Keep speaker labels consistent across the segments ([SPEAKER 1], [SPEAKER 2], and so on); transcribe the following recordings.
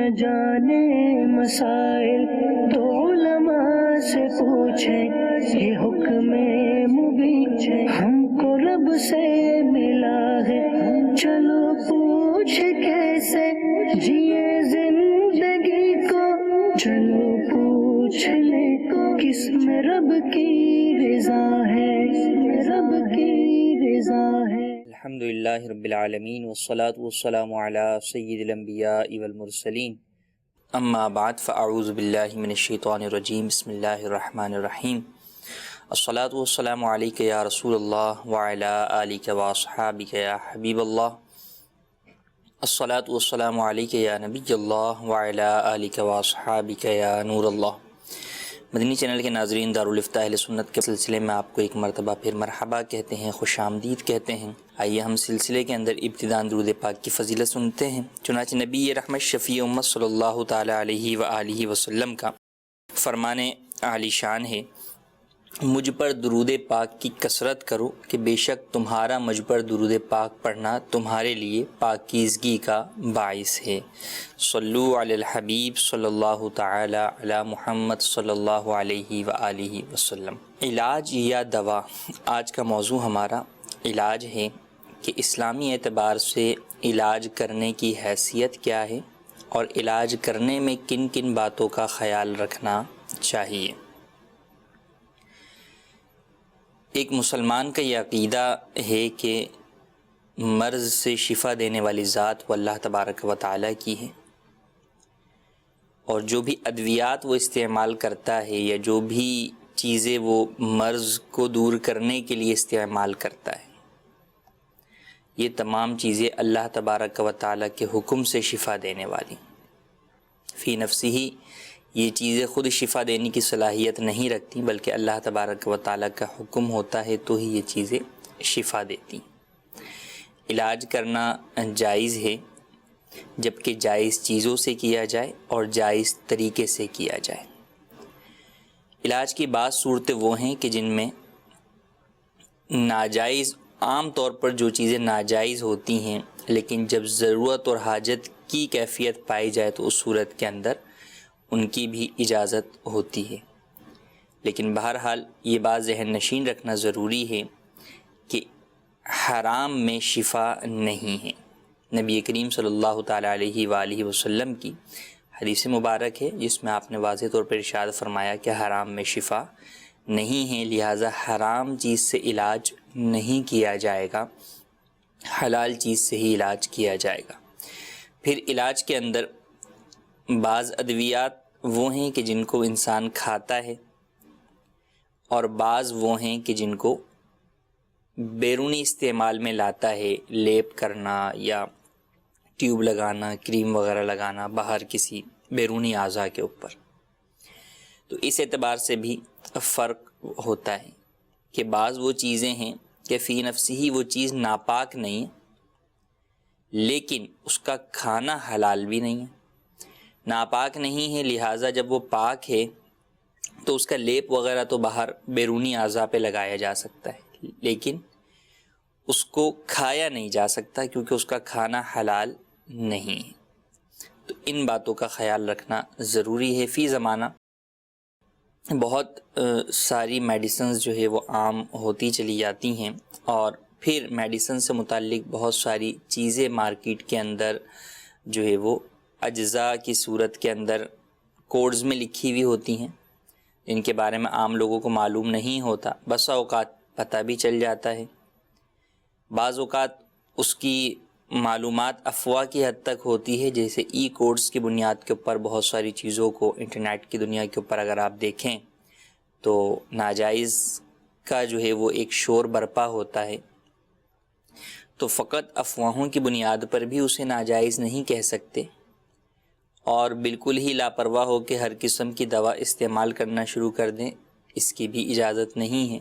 [SPEAKER 1] نہ جانے مسائل تو علماء سے پوچھیں، یہ حکم مبین ہم کو رب سے ملا ہے، چلو پوچھ کیسے جیے زندگی کو، چلو پوچھ لے کس میں رب کی رضا ہے، رب کی رضا ہے۔
[SPEAKER 2] الحمدللہ رب العالمین والصلاة والسلام علی سید الانبیاء والمرسلین، اما بعد فاعوذ باللہ من الشیطان الرجیم، بسم اللہ الرحمن الرحیم۔ الصلاة والسلام علیک یا رسول اللہ وعلی آلک واصحابک یا حبیب اللہ، الصلاة والسلام علیک یا نبی اللہ وعلی آلک واصحابک یا نور اللہ۔ مدنی چینل کے ناظرین، دارالفتاح اہل سنت کے سلسلے میں آپ کو ایک مرتبہ پھر مرحبا کہتے ہیں، خوش آمدید کہتے ہیں۔ آئیے ہم سلسلے کے اندر ابتداءً درود پاک کی فضیلت سنتے ہیں۔ چنانچہ نبی رحمت شفیع امت صلی اللہ تعالیٰ علیہ وآلہ وسلم کا فرمان عالی شان ہے، مجھ پر درود پاک کی کثرت کرو کہ بے شک تمہارا مجھ پر درود پاک پڑھنا تمہارے لیے پاکیزگی کا باعث ہے۔ صلو علی الحبیب صلی اللہ تعالی علی محمد صلی اللہ علیہ وآلہ وسلم۔ علاج یا دوا، آج کا موضوع ہمارا علاج ہے کہ اسلامی اعتبار سے علاج کرنے کی حیثیت کیا ہے اور علاج کرنے میں کن کن باتوں کا خیال رکھنا چاہیے۔ ایک مسلمان کا یہ عقیدہ ہے کہ مرض سے شفا دینے والی ذات وہ اللہ تبارک و تعالیٰ کی ہے، اور جو بھی ادویات وہ استعمال کرتا ہے یا جو بھی چیزیں وہ مرض کو دور کرنے کے لیے استعمال کرتا ہے، یہ تمام چیزیں اللہ تبارک و تعالیٰ کے حکم سے شفا دینے والی۔ فی نفسی ہی یہ چیزیں خود شفا دینے کی صلاحیت نہیں رکھتی، بلکہ اللہ تبارک و تعالیٰ کا حکم ہوتا ہے تو ہی یہ چیزیں شفا دیتی۔ علاج کرنا جائز ہے، جبکہ جائز چیزوں سے کیا جائے اور جائز طریقے سے کیا جائے۔ علاج کی بعض صورتیں وہ ہیں کہ جن میں ناجائز، عام طور پر جو چیزیں ناجائز ہوتی ہیں، لیکن جب ضرورت اور حاجت کی کیفیت پائی جائے تو اس صورت کے اندر ان کی بھی اجازت ہوتی ہے۔ لیکن بہرحال یہ بات ذہن نشین رکھنا ضروری ہے کہ حرام میں شفا نہیں ہے۔ نبی کریم صلی اللہ تعالیٰ علیہ وآلہ وسلم کی حدیث مبارک ہے جس میں آپ نے واضح طور پر ارشاد فرمایا کہ حرام میں شفا نہیں ہے، لہٰذا حرام چیز سے علاج نہیں کیا جائے گا، حلال چیز سے ہی علاج کیا جائے گا۔ پھر علاج کے اندر بعض ادویات وہ ہیں کہ جن کو انسان کھاتا ہے، اور بعض وہ ہیں کہ جن کو بیرونی استعمال میں لاتا ہے، لیپ کرنا یا ٹیوب لگانا، کریم وغیرہ لگانا باہر کسی بیرونی اعضاء کے اوپر۔ تو اس اعتبار سے بھی فرق ہوتا ہے کہ بعض وہ چیزیں ہیں کہ فی نفسی ہی وہ چیز ناپاک نہیں ہے، لیکن اس کا کھانا حلال بھی نہیں ہے، ناپاک نہیں ہے، لہٰذا جب وہ پاک ہے تو اس کا لیپ وغیرہ تو باہر بیرونی اعضاء پہ لگایا جا سکتا ہے، لیکن اس کو کھایا نہیں جا سکتا کیونکہ اس کا کھانا حلال نہیں ہے۔ تو ان باتوں کا خیال رکھنا ضروری ہے۔ فی زمانہ بہت ساری میڈیسنز جو ہے وہ عام ہوتی چلی جاتی ہیں، اور پھر میڈیسن سے متعلق بہت ساری چیزیں مارکیٹ کے اندر جو ہے وہ اجزاء کی صورت کے اندر کوڈز میں لکھی ہوئی ہوتی ہیں، جن کے بارے میں عام لوگوں کو معلوم نہیں ہوتا، بسا اوقات پتہ بھی چل جاتا ہے، بعض اوقات اس کی معلومات افواہ کی حد تک ہوتی ہے، جیسے ای کوڈز کی بنیاد کے اوپر بہت ساری چیزوں کو انٹرنیٹ کی دنیا کے اوپر اگر آپ دیکھیں تو ناجائز کا جو ہے وہ ایک شور برپا ہوتا ہے، تو فقط افواہوں کی بنیاد پر بھی اسے ناجائز نہیں کہہ سکتے، اور بالکل ہی لاپرواہ ہو کے ہر قسم کی دوا استعمال کرنا شروع کر دیں، اس کی بھی اجازت نہیں ہے۔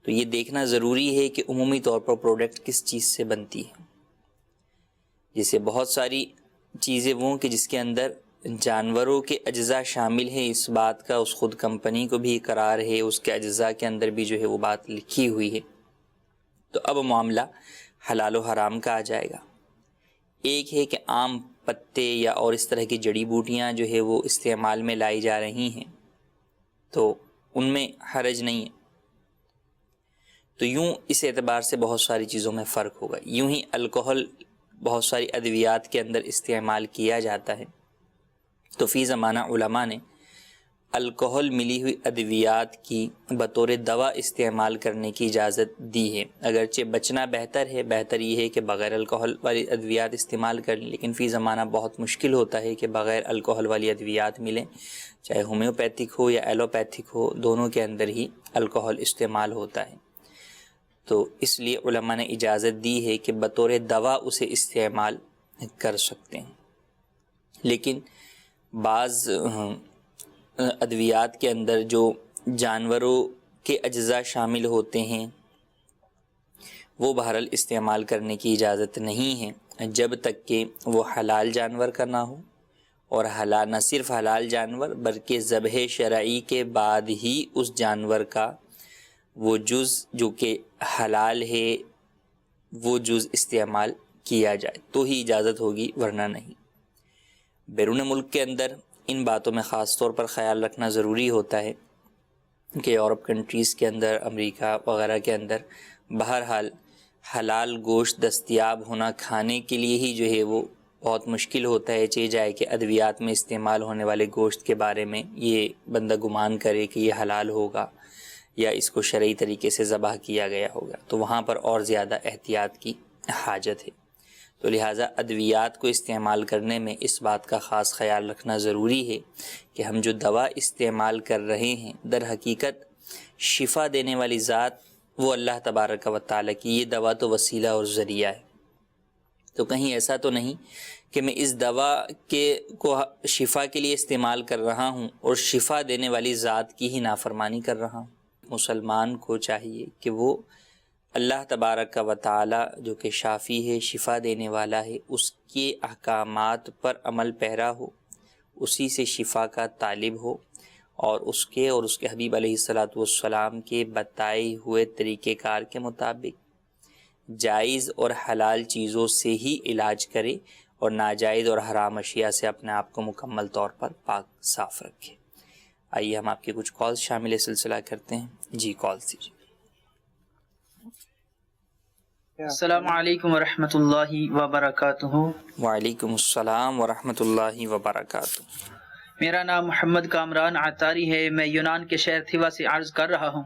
[SPEAKER 2] تو یہ دیکھنا ضروری ہے کہ عمومی طور پر پروڈکٹ کس چیز سے بنتی ہے۔ جیسے بہت ساری چیزیں وہ کہ جس کے اندر جانوروں کے اجزاء شامل ہیں، اس بات کا اس خود کمپنی کو بھی اقرار ہے، اس کے اجزاء کے اندر بھی جو ہے وہ بات لکھی ہوئی ہے۔ تو اب معاملہ حلال و حرام کا آ جائے گا۔ ایک ہے کہ عام پتے یا اور اس طرح کی جڑی بوٹیاں جو ہے وہ استعمال میں لائی جا رہی ہیں تو ان میں حرج نہیں ہے. تو یوں اس اعتبار سے بہت ساری چیزوں میں فرق ہوگا. یوں ہی الکحل بہت ساری ادویات کے اندر استعمال کیا جاتا ہے. تو فی زمانہ علماء نے الکحل ملی ہوئی ادویات کی بطور دوا استعمال کرنے کی اجازت دی ہے. اگرچہ بچنا بہتر ہے، بہتر یہ ہے کہ بغیر الکحل والی ادویات استعمال کریں، لیکن فی زمانہ بہت مشکل ہوتا ہے کہ بغیر الکحل والی ادویات ملیں، چاہے ہومیوپیتھک ہو یا ایلوپیتھک ہو، دونوں کے اندر ہی الکحل استعمال ہوتا ہے. تو اس لیے علماء نے اجازت دی ہے کہ بطور دوا اسے استعمال کر سکتے ہیں. لیکن بعض ادویات کے اندر جو جانوروں کے اجزاء شامل ہوتے ہیں وہ بہرحال استعمال کرنے کی اجازت نہیں ہے جب تک کہ وہ حلال جانور کا نہ ہو، اور نہ صرف حلال جانور بلکہ ذبح شرعی کے بعد ہی اس جانور کا وہ جز جو کہ حلال ہے وہ جز استعمال کیا جائے تو ہی اجازت ہوگی، ورنہ نہیں. بیرون ملک کے اندر ان باتوں میں خاص طور پر خیال رکھنا ضروری ہوتا ہے کہ یورپ کنٹریز کے اندر، امریکہ وغیرہ کے اندر بہرحال حلال گوشت دستیاب ہونا کھانے کے لیے ہی جو ہے وہ بہت مشکل ہوتا ہے. چاہے جائے کہ ادویات میں استعمال ہونے والے گوشت کے بارے میں یہ بندہ گمان کرے کہ یہ حلال ہوگا یا اس کو شرعی طریقے سے ذبح کیا گیا ہوگا، تو وہاں پر اور زیادہ احتیاط کی حاجت ہے. تو لہٰذا ادویات کو استعمال کرنے میں اس بات کا خاص خیال رکھنا ضروری ہے کہ ہم جو دوا استعمال کر رہے ہیں در حقیقت شفا دینے والی ذات وہ اللہ تبارک و تعالیٰ کی، یہ دوا تو وسیلہ اور ذریعہ ہے. تو کہیں ایسا تو نہیں کہ میں اس دوا کو شفا کے لیے استعمال کر رہا ہوں اور شفا دینے والی ذات کی ہی نافرمانی کر رہا ہوں. مسلمان کو چاہیے کہ وہ اللہ تبارک و تعالی جو کہ شافی ہے، شفا دینے والا ہے، اس کے احکامات پر عمل پیرا ہو، اسی سے شفا کا طالب ہو، اور اس کے حبیب علیہ السلام کے بتائے ہوئے طریقہ کار کے مطابق جائز اور حلال چیزوں سے ہی علاج کرے، اور ناجائز اور حرام اشیاء سے اپنے آپ کو مکمل طور پر پاک صاف رکھے. آئیے ہم آپ کے کچھ کالز شامل سلسلہ کرتے ہیں. جی کال دیجیے.
[SPEAKER 3] السلام علیکم ورحمۃ اللہ وبرکاتہ.
[SPEAKER 2] وعلیکم السلام ورحمۃ اللہ وبرکاتہ.
[SPEAKER 3] میرا نام محمد کامران عطاری ہے، میں یونان کے شہر تھیوا سے عرض کر رہا ہوں.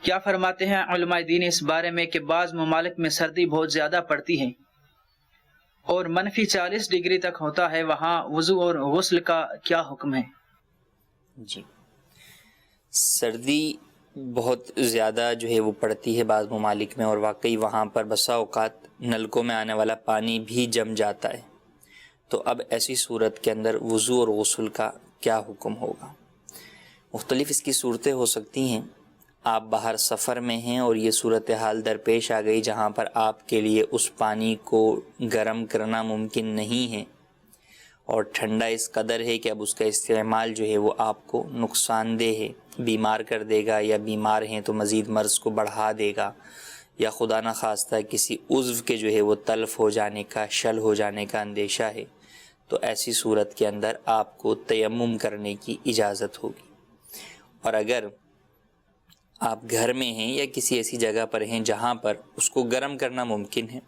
[SPEAKER 3] کیا فرماتے ہیں علماء دین اس بارے میں کہ بعض ممالک میں سردی بہت زیادہ پڑتی ہے اور -40 ڈگری تک ہوتا ہے، وہاں وضو اور غسل کا کیا حکم ہے؟
[SPEAKER 2] جی، سردی بہت زیادہ جو ہے وہ پڑتی ہے بعض ممالک میں، اور واقعی وہاں پر بسا اوقات نلکوں میں آنے والا پانی بھی جم جاتا ہے. تو اب ایسی صورت کے اندر وضو اور غسل کا کیا حکم ہوگا؟ مختلف اس کی صورتیں ہو سکتی ہیں. آپ باہر سفر میں ہیں اور یہ صورتحال درپیش آ گئی جہاں پر آپ کے لیے اس پانی کو گرم کرنا ممکن نہیں ہے، اور ٹھنڈا اس قدر ہے کہ اب اس کا استعمال جو ہے وہ آپ کو نقصان دہ ہے، بیمار کر دے گا، یا بیمار ہیں تو مزید مرض کو بڑھا دے گا، یا خدا نخواستہ کسی عضو کے جو ہے وہ تلف ہو جانے کا، شل ہو جانے کا اندیشہ ہے. تو ایسی صورت کے اندر آپ کو تیمم کرنے کی اجازت ہوگی. اور اگر آپ گھر میں ہیں یا کسی ایسی جگہ پر ہیں جہاں پر اس کو گرم کرنا ممکن ہے،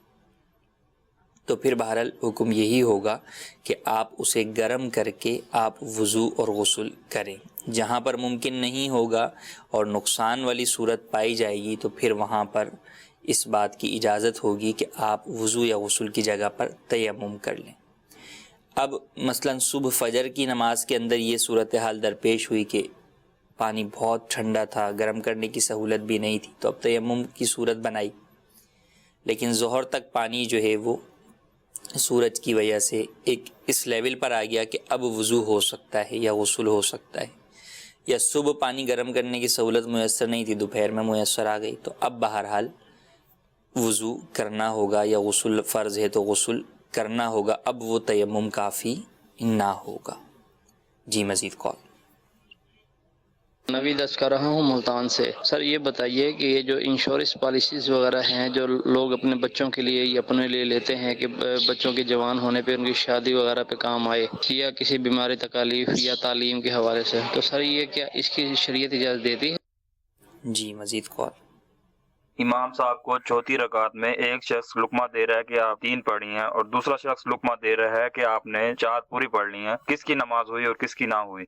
[SPEAKER 2] تو پھر بہرحال حکم یہی ہوگا کہ آپ اسے گرم کر کے آپ وضو اور غسل کریں. جہاں پر ممکن نہیں ہوگا اور نقصان والی صورت پائی جائے گی تو پھر وہاں پر اس بات کی اجازت ہوگی کہ آپ وضو یا غسل کی جگہ پر تیمم کر لیں. اب مثلا صبح فجر کی نماز کے اندر یہ صورتحال درپیش ہوئی کہ پانی بہت ٹھنڈا تھا، گرم کرنے کی سہولت بھی نہیں تھی، تو اب تیمم کی صورت بنائی. لیکن ظہر تک پانی جو ہے وہ سورج کی وجہ سے ایک اس لیول پر آ گیا کہ اب وضو ہو سکتا ہے یا غسل ہو سکتا ہے، یا صبح پانی گرم کرنے کی سہولت میسر نہیں تھی، دوپہر میں میسر آ گئی، تو اب بہرحال وضو کرنا ہوگا، یا غسل فرض ہے تو غسل کرنا ہوگا. اب وہ تیمم کافی نہ ہوگا. جی مزید کال.
[SPEAKER 4] نوید عرض کر رہا ہوں ملتان سے۔ سر یہ بتائیے کہ یہ جو انشورنس پالیسیز وغیرہ ہیں جو لوگ اپنے بچوں کے لیے یا اپنے لیے لیتے ہیں کہ بچوں کے جوان ہونے پہ ان کی شادی وغیرہ پہ کام آئے یا کسی بیماری تکالیف یا تعلیم کے حوالے سے، تو سر یہ کیا اس کی شریعت اجازت دیتی ہے؟
[SPEAKER 2] جی مزید کال۔
[SPEAKER 5] امام صاحب کو چوتھی رکعت میں ایک شخص لقمہ دے رہا ہے کہ آپ 3 پڑھی ہیں اور دوسرا شخص لقمہ دے رہا ہے کہ آپ نے 4 پوری پڑھ لی ہیں، کس کی نماز ہوئی اور کس کی نہ ہوئی؟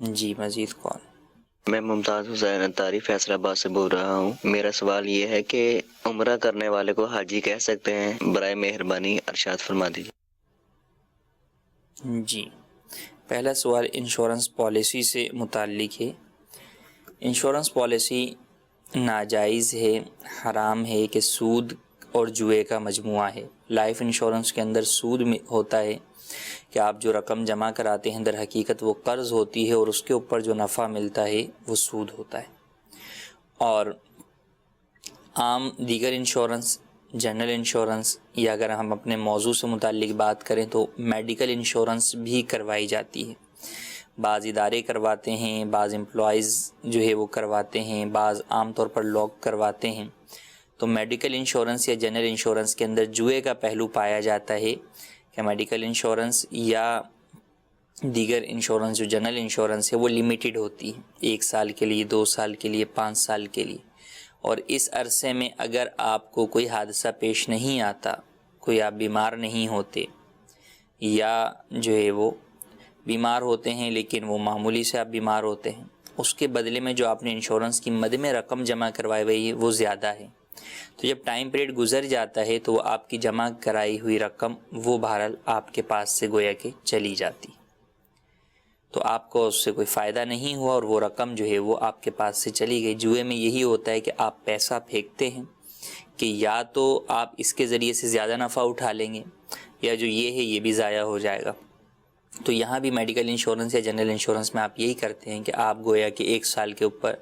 [SPEAKER 2] جی مزید کال۔
[SPEAKER 6] میں ممتاز حسین اتاری فیصل آباد سے بول رہا ہوں۔ میرا سوال یہ ہے کہ عمرہ کرنے والے کو حاجی کہہ سکتے ہیں؟ برائے مہربانی ارشاد فرما دیجیے۔
[SPEAKER 2] جی پہلا سوال انشورنس پالیسی سے متعلق ہے۔ انشورنس پالیسی ناجائز ہے، حرام ہے کہ سود اور جوئے کا مجموعہ ہے۔ لائف انشورنس کے اندر سود ہوتا ہے کہ آپ جو رقم جمع کراتے ہیں در حقیقت وہ قرض ہوتی ہے اور اس کے اوپر جو نفع ملتا ہے وہ سود ہوتا ہے۔ اور عام دیگر انشورنس، جنرل انشورنس، یا اگر ہم اپنے موضوع سے متعلق بات کریں تو میڈیکل انشورنس بھی کروائی جاتی ہے۔ بعض ادارے کرواتے ہیں، بعض امپلائیز جو ہے وہ کرواتے ہیں، بعض عام طور پر لوگ کرواتے ہیں۔ تو میڈیکل انشورنس یا جنرل انشورنس کے اندر جوئے کا پہلو پایا جاتا ہے کہ میڈیکل انشورنس یا دیگر انشورنس جو جنرل انشورنس ہے وہ لیمیٹڈ ہوتی ہے، 1 سال کے لیے، 2 سال کے لیے، 5 سال کے لیے، اور اس عرصے میں اگر آپ کو کوئی حادثہ پیش نہیں آتا، کوئی آپ بیمار نہیں ہوتے یا جو ہے وہ بیمار ہوتے ہیں لیکن وہ معمولی سے آپ بیمار ہوتے ہیں، اس کے بدلے میں جو آپ نے انشورنس کی مد میں رقم جمع کروائی ہوئی ہے وہ زیادہ ہے۔ تو جب ٹائم پیریڈ گزر جاتا ہے تو وہ آپ کی جمع کرائی ہوئی رقم وہ بہرحال آپ کے پاس سے گویا کہ چلی جاتی، تو آپ کو اس سے کوئی فائدہ نہیں ہوا اور وہ رقم جو ہے وہ آپ کے پاس سے چلی گئی۔ جوئے میں یہی ہوتا ہے کہ آپ پیسہ پھینکتے ہیں کہ یا تو آپ اس کے ذریعے سے زیادہ نفع اٹھا لیں گے یا جو یہ ہے یہ بھی ضائع ہو جائے گا۔ تو یہاں بھی میڈیکل انشورنس یا جنرل انشورنس میں آپ یہی کرتے ہیں کہ آپ گویا کہ 1 سال کے اوپر،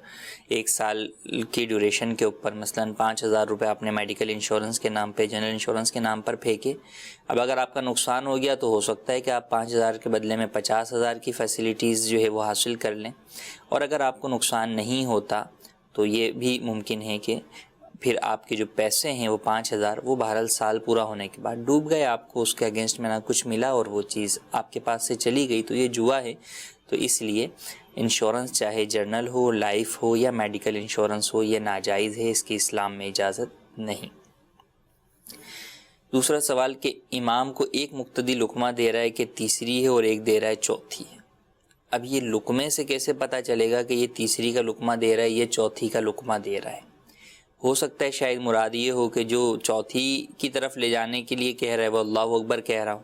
[SPEAKER 2] 1 سال کی ڈیوریشن کے اوپر مثلاً 5,000 روپے آپ نے میڈیکل انشورنس کے نام پہ، جنرل انشورنس کے نام پر پھینکے۔ اب اگر آپ کا نقصان ہو گیا تو ہو سکتا ہے کہ آپ 5,000 کے بدلے میں 50,000 کی فیسلٹیز جو ہے وہ حاصل کر لیں، اور اگر آپ کو نقصان نہیں ہوتا تو یہ بھی ممکن ہے کہ پھر آپ کے جو پیسے ہیں وہ 5,000 وہ بہرحال سال پورا ہونے کے بعد ڈوب گئے، آپ کو اس کے اگینسٹ میں نہ کچھ ملا اور وہ چیز آپ کے پاس سے چلی گئی، تو یہ جوا ہے۔ تو اس لیے انشورنس چاہے جرنل ہو، لائف ہو یا میڈیکل انشورنس ہو، یہ ناجائز ہے، اس کی اسلام میں اجازت نہیں۔ دوسرا سوال کہ امام کو ایک مقتدی لقمہ دے رہا ہے کہ تیسری ہے اور ایک دے رہا ہے چوتھی ہے۔ اب یہ لقمے سے کیسے پتہ چلے گا کہ یہ تیسری کا لقمہ دے رہا ہے، یہ چوتھی کا لقمہ دے رہا ہے؟ ہو سکتا ہے شاید مراد یہ ہو کہ جو چوتھی کی طرف لے جانے کے لیے کہہ رہا ہے وہ اللہ اکبر کہہ رہا ہوں،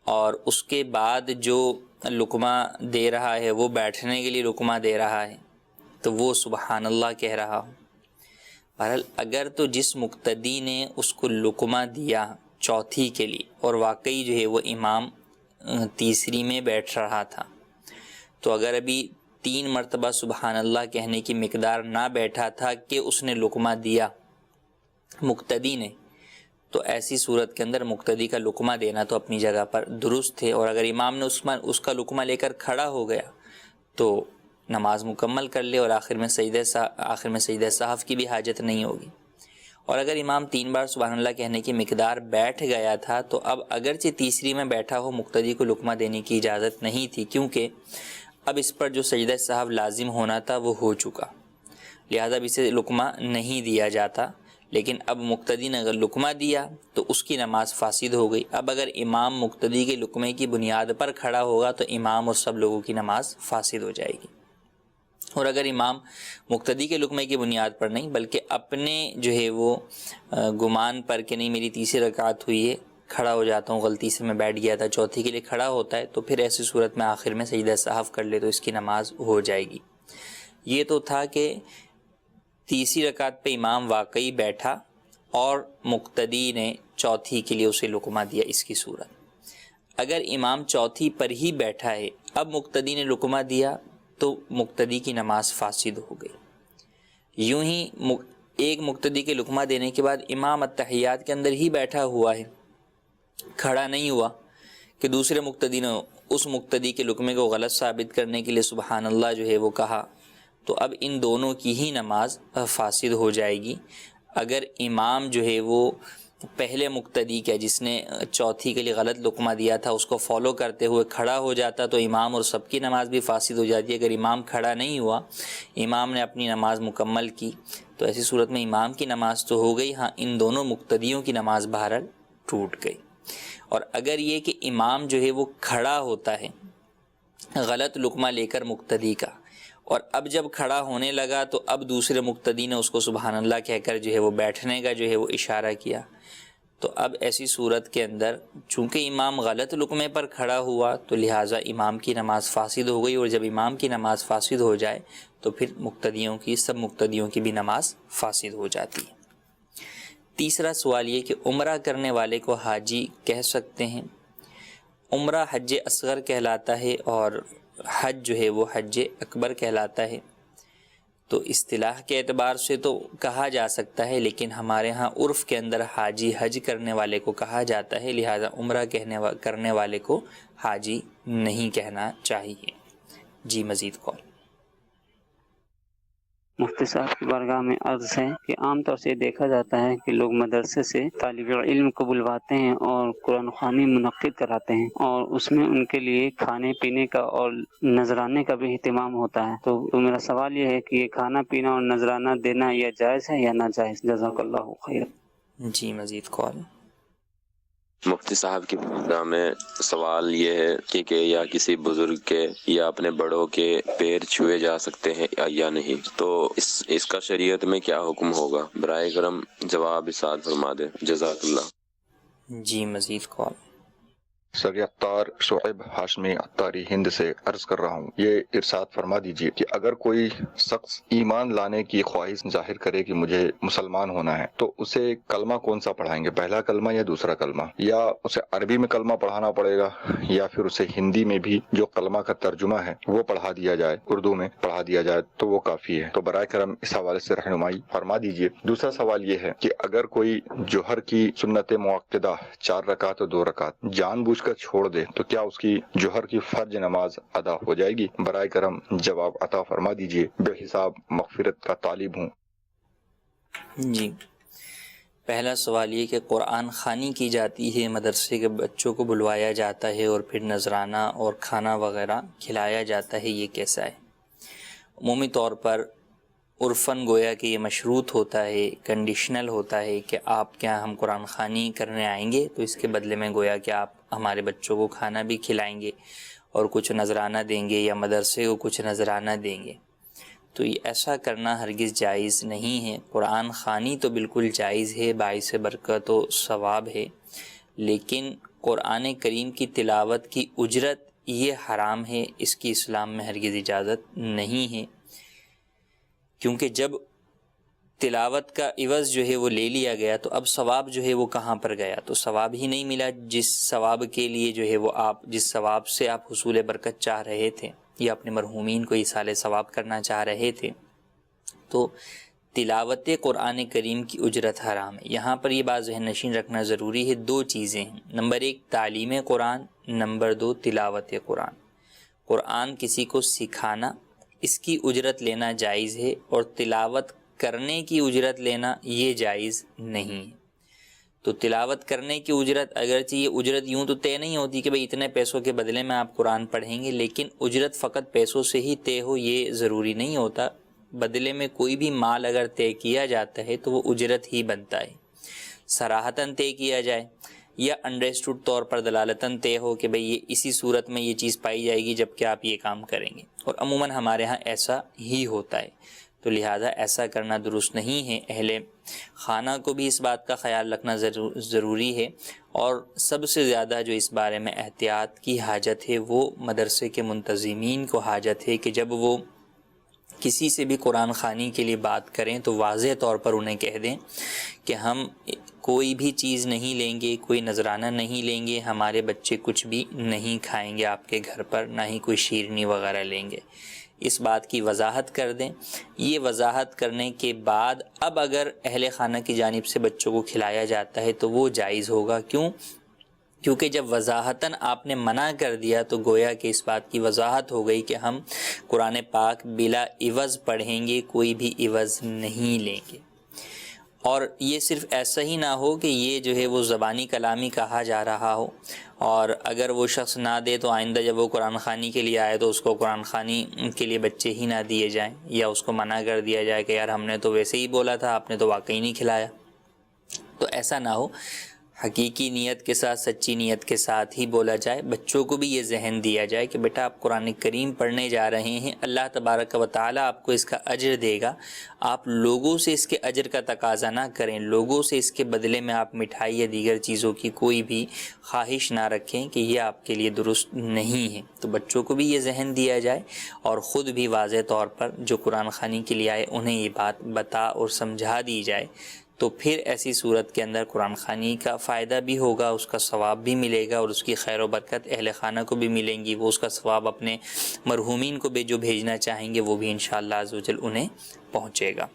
[SPEAKER 2] اور اس کے بعد جو لقمہ دے رہا ہے وہ بیٹھنے کے لیے لقمہ دے رہا ہے تو وہ سبحان اللہ کہہ رہا ہوں۔ بہرحال اگر تو جس مقتدی نے اس کو لقمہ دیا چوتھی کے لیے اور واقعی جو ہے وہ امام تیسری میں بیٹھ رہا تھا، تو اگر ابھی 3 مرتبہ سبحان اللہ کہنے کی مقدار نہ بیٹھا تھا کہ اس نے لقمہ دیا مقتدی نے، تو ایسی صورت کے اندر مقتدی کا لقمہ دینا تو اپنی جگہ پر درست ہے، اور اگر امام نے اس کا لقمہ لے کر کھڑا ہو گیا تو نماز مکمل کر لے اور آخر میں سجدہ سہو کی بھی حاجت نہیں ہوگی۔ اور اگر امام 3 بار سبحان اللہ کہنے کی مقدار بیٹھ گیا تھا تو اب اگرچہ تیسری میں بیٹھا ہو مقتدی کو لقمہ دینے کی اجازت نہیں تھی، کیونکہ اب اس پر جو سجدہ سہو لازم ہونا تھا وہ ہو چکا، لہذا اب اسے لقمہ نہیں دیا جاتا۔ لیکن اب مقتدی نے اگر لقمہ دیا تو اس کی نماز فاسد ہو گئی۔ اب اگر امام مقتدی کے لقمے کی بنیاد پر کھڑا ہوگا تو امام اور سب لوگوں کی نماز فاسد ہو جائے گی، اور اگر امام مقتدی کے لقمے کی بنیاد پر نہیں بلکہ اپنے جو ہے وہ گمان پر کہ نہیں میری تیسری رکعت ہوئی ہے، کھڑا ہو جاتا ہوں، غلطی سے میں بیٹھ گیا تھا، چوتھی کے لیے کھڑا ہوتا ہے، تو پھر ایسی صورت میں آخر میں سجدہ سہو کر لے تو اس کی نماز ہو جائے گی۔ یہ تو تھا کہ تیسری رکعت پہ امام واقعی بیٹھا اور مقتدی نے چوتھی کے لیے اسے لقمہ دیا، اس کی صورت۔ اگر امام چوتھی پر ہی بیٹھا ہے، اب مقتدی نے لقمہ دیا تو مقتدی کی نماز فاسد ہو گئی۔ یوں ہی ایک مقتدی کے لقمہ دینے کے بعد امام اتحیات کے اندر ہی بیٹھا ہوا ہے، کھڑا نہیں ہوا کہ دوسرے مقتدی نے اس مقتدی کے لقمے کو غلط ثابت کرنے کے لیے سبحان اللہ جو ہے وہ کہا، تو اب ان دونوں کی ہی نماز فاسد ہو جائے گی۔ اگر امام جو ہے وہ پہلے مقتدی کا جس نے چوتھی کے لیے غلط لقمہ دیا تھا اس کو فالو کرتے ہوئے کھڑا ہو جاتا تو امام اور سب کی نماز بھی فاسد ہو جاتی ہے۔ اگر امام کھڑا نہیں ہوا، امام نے اپنی نماز مکمل کی، تو ایسی صورت میں امام کی نماز تو ہو گئی، ہاں ان دونوں مقتدیوں کی نماز بہرحال ٹوٹ گئی۔ اور اگر یہ کہ امام جو ہے وہ کھڑا ہوتا ہے غلط لقمہ لے کر مقتدی کا، اور اب جب کھڑا ہونے لگا تو اب دوسرے مقتدی نے اس کو سبحان اللہ کہہ کر جو ہے وہ بیٹھنے کا جو ہے وہ اشارہ کیا، تو اب ایسی صورت کے اندر چونکہ امام غلط لقمے پر کھڑا ہوا تو لہٰذا امام کی نماز فاسد ہو گئی، اور جب امام کی نماز فاسد ہو جائے تو پھر سب مقتدیوں کی بھی نماز فاسد ہو جاتی ہے۔ تیسرا سوال یہ کہ عمرہ کرنے والے کو حاجی کہہ سکتے ہیں؟ عمرہ حج اصغر کہلاتا ہے اور حج جو ہے وہ حج اکبر کہلاتا ہے، تو اصطلاح کے اعتبار سے تو کہا جا سکتا ہے، لیکن ہمارے ہاں عرف کے اندر حاجی حج کرنے والے کو کہا جاتا ہے، لہٰذا عمرہ کرنے والے کو حاجی نہیں کہنا چاہیے۔ جی مزید کال۔
[SPEAKER 7] مفتی صاحب کی بارگاہ میں عرض ہے کہ عام طور سے دیکھا جاتا ہے کہ لوگ مدرسے سے طالب علم کو بلواتے ہیں اور قرآن خوانی منعقد کراتے ہیں، اور اس میں ان کے لیے کھانے پینے کا اور نذرانے کا بھی اہتمام ہوتا ہے، تو میرا سوال یہ ہے کہ یہ کھانا پینا اور نذرانہ دینا یہ جائز ہے یا ناجائز؟ جزاک اللہ خیر۔
[SPEAKER 2] جی مزید کال۔
[SPEAKER 8] مفتی صاحب کی بارگاہ میں سوال یہ ہے کہ یا کسی بزرگ کے یا اپنے بڑوں کے پیر چھوئے جا سکتے ہیں یا نہیں، تو اس کا شریعت میں کیا حکم ہوگا؟ برائے کرم جواب ارشاد فرما دیں، جزاک اللہ۔
[SPEAKER 2] جی مزید کال۔
[SPEAKER 9] سر عطار شعیب ہاشمی عطاری ہند سے عرض کر رہا ہوں، یہ ارشاد فرما دیجئے کہ اگر کوئی شخص ایمان لانے کی خواہش ظاہر کرے کہ مجھے مسلمان ہونا ہے تو اسے کلمہ کون سا پڑھائیں گے؟ پہلا کلمہ یا دوسرا کلمہ؟ یا اسے عربی میں کلمہ پڑھانا پڑے گا، یا پھر اسے ہندی میں بھی جو کلمہ کا ترجمہ ہے وہ پڑھا دیا جائے، اردو میں پڑھا دیا جائے تو وہ کافی ہے؟ تو برائے کرم اس حوالے سے رہنمائی فرما دیجئے۔ دوسرا سوال یہ ہے کہ اگر کوئی جوہر کی سنت موقدہ 4 رکعت اور 2 رکعت جان بوجھ کر چھوڑ دے تو کیا اس کی جوہر کی فرض نماز ادا ہو جائے گی؟ برائے کرم جواب عطا فرما دیجئے، بے حساب مغفرت کا طالب ہوں۔
[SPEAKER 2] جی، پہلا سوال یہ کہ قرآن خوانی کی جاتی ہے، مدرسے کے بچوں کو بلوایا جاتا ہے اور پھر نذرانہ اور کھانا وغیرہ کھلایا جاتا ہے، یہ کیسا ہے؟ عمومی طور پر عرفاً گویا کہ یہ مشروط ہوتا ہے، کنڈیشنل ہوتا ہے کہ آپ کیا ہم قرآن خوانی کرنے آئیں گے تو اس کے بدلے میں گویا کہ آپ ہمارے بچوں کو کھانا بھی کھلائیں گے اور کچھ نذرانہ دیں گے، یا مدرسے کو کچھ نذرانہ دیں گے، تو یہ ایسا کرنا ہرگز جائز نہیں ہے۔ قرآن خوانی تو بالکل جائز ہے، باعث برکت و ثواب ہے، لیکن قرآن کریم کی تلاوت کی اجرت یہ حرام ہے، اس کی اسلام میں ہرگز اجازت نہیں ہے، کیونکہ جب تلاوت کا عوض جو ہے وہ لے لیا گیا تو اب ثواب جو ہے وہ کہاں پر گیا؟ تو ثواب ہی نہیں ملا، جس ثواب کے لیے جو ہے وہ جس ثواب سے آپ حصول برکت چاہ رہے تھے یا اپنے مرحومین کو ایصال ثواب کرنا چاہ رہے تھے، تو تلاوت قرآن کریم کی اجرت حرام ہے۔ یہاں پر یہ بات ذہن نشین رکھنا ضروری ہے، 2 چیزیں ہیں، نمبر 1 تعلیم قرآن، نمبر 2 تلاوت قرآن۔ قرآن کسی کو سکھانا، اس کی اجرت لینا جائز ہے، اور تلاوت کرنے کی اجرت لینا یہ جائز نہیں ہے۔ تو تلاوت کرنے کی اجرت، اگرچہ یہ اجرت یوں تو طے نہیں ہوتی کہ بھئی اتنے پیسوں کے بدلے میں آپ قرآن پڑھیں گے، لیکن اجرت فقط پیسوں سے ہی طے ہو یہ ضروری نہیں ہوتا، بدلے میں کوئی بھی مال اگر طے کیا جاتا ہے تو وہ اجرت ہی بنتا ہے، صراحتاً طے کیا جائے یا انڈرسٹوڈ طور پر دلالتاً طے ہو کہ بھئی یہ اسی صورت میں یہ چیز پائی جائے گی جب کہ آپ یہ کام کریں گے، اور عموماً ہمارے ہاں ایسا ہی ہوتا ہے، تو لہٰذا ایسا کرنا درست نہیں ہے۔ اہل خانہ کو بھی اس بات کا خیال رکھنا ضروری ہے، اور سب سے زیادہ جو اس بارے میں احتیاط کی حاجت ہے وہ مدرسے کے منتظمین کو حاجت ہے کہ جب وہ کسی سے بھی قرآن خوانی کے لیے بات کریں تو واضح طور پر انہیں کہہ دیں کہ ہم کوئی بھی چیز نہیں لیں گے، کوئی نذرانہ نہیں لیں گے، ہمارے بچے کچھ بھی نہیں کھائیں گے آپ کے گھر پر، نہ ہی کوئی شیرنی وغیرہ لیں گے، اس بات کی وضاحت کر دیں۔ یہ وضاحت کرنے کے بعد اب اگر اہل خانہ کی جانب سے بچوں کو کھلایا جاتا ہے تو وہ جائز ہوگا، کیوں کیونکہ جب وضاحتاً آپ نے منع کر دیا تو گویا کہ اس بات کی وضاحت ہو گئی کہ ہم قرآن پاک بلا عوض پڑھیں گے، کوئی بھی عوض نہیں لیں گے۔ اور یہ صرف ایسا ہی نہ ہو کہ یہ جو ہے وہ زبانی کلامی کہا جا رہا ہو، اور اگر وہ شخص نہ دے تو آئندہ جب وہ قرآن خوانی کے لیے آئے تو اس کو قرآن خوانی کے لیے بچے ہی نہ دیے جائیں، یا اس کو منع کر دیا جائے کہ یار ہم نے تو ویسے ہی بولا تھا، آپ نے تو واقعی نہیں کھلایا۔ تو ایسا نہ ہو، حقیقی نیت کے ساتھ، سچی نیت کے ساتھ ہی بولا جائے۔ بچوں کو بھی یہ ذہن دیا جائے کہ بیٹا آپ قرآن کریم پڑھنے جا رہے ہیں، اللہ تبارک و تعالیٰ آپ کو اس کا اجر دے گا، آپ لوگوں سے اس کے اجر کا تقاضا نہ کریں، لوگوں سے اس کے بدلے میں آپ مٹھائی یا دیگر چیزوں کی کوئی بھی خواہش نہ رکھیں کہ یہ آپ کے لیے درست نہیں ہے۔ تو بچوں کو بھی یہ ذہن دیا جائے اور خود بھی واضح طور پر جو قرآن خوانی کے لیے آئے انہیں یہ بات بتا اور سمجھا دی جائے، تو پھر ایسی صورت کے اندر قرآن خوانی کا فائدہ بھی ہوگا، اس کا ثواب بھی ملے گا، اور اس کی خیر و برکت اہل خانہ کو بھی ملیں گی، وہ اس کا ثواب اپنے مرحومین کو بھی جو بھیجنا چاہیں گے وہ بھی انشاءاللہ عز و جل انہیں پہنچے گا۔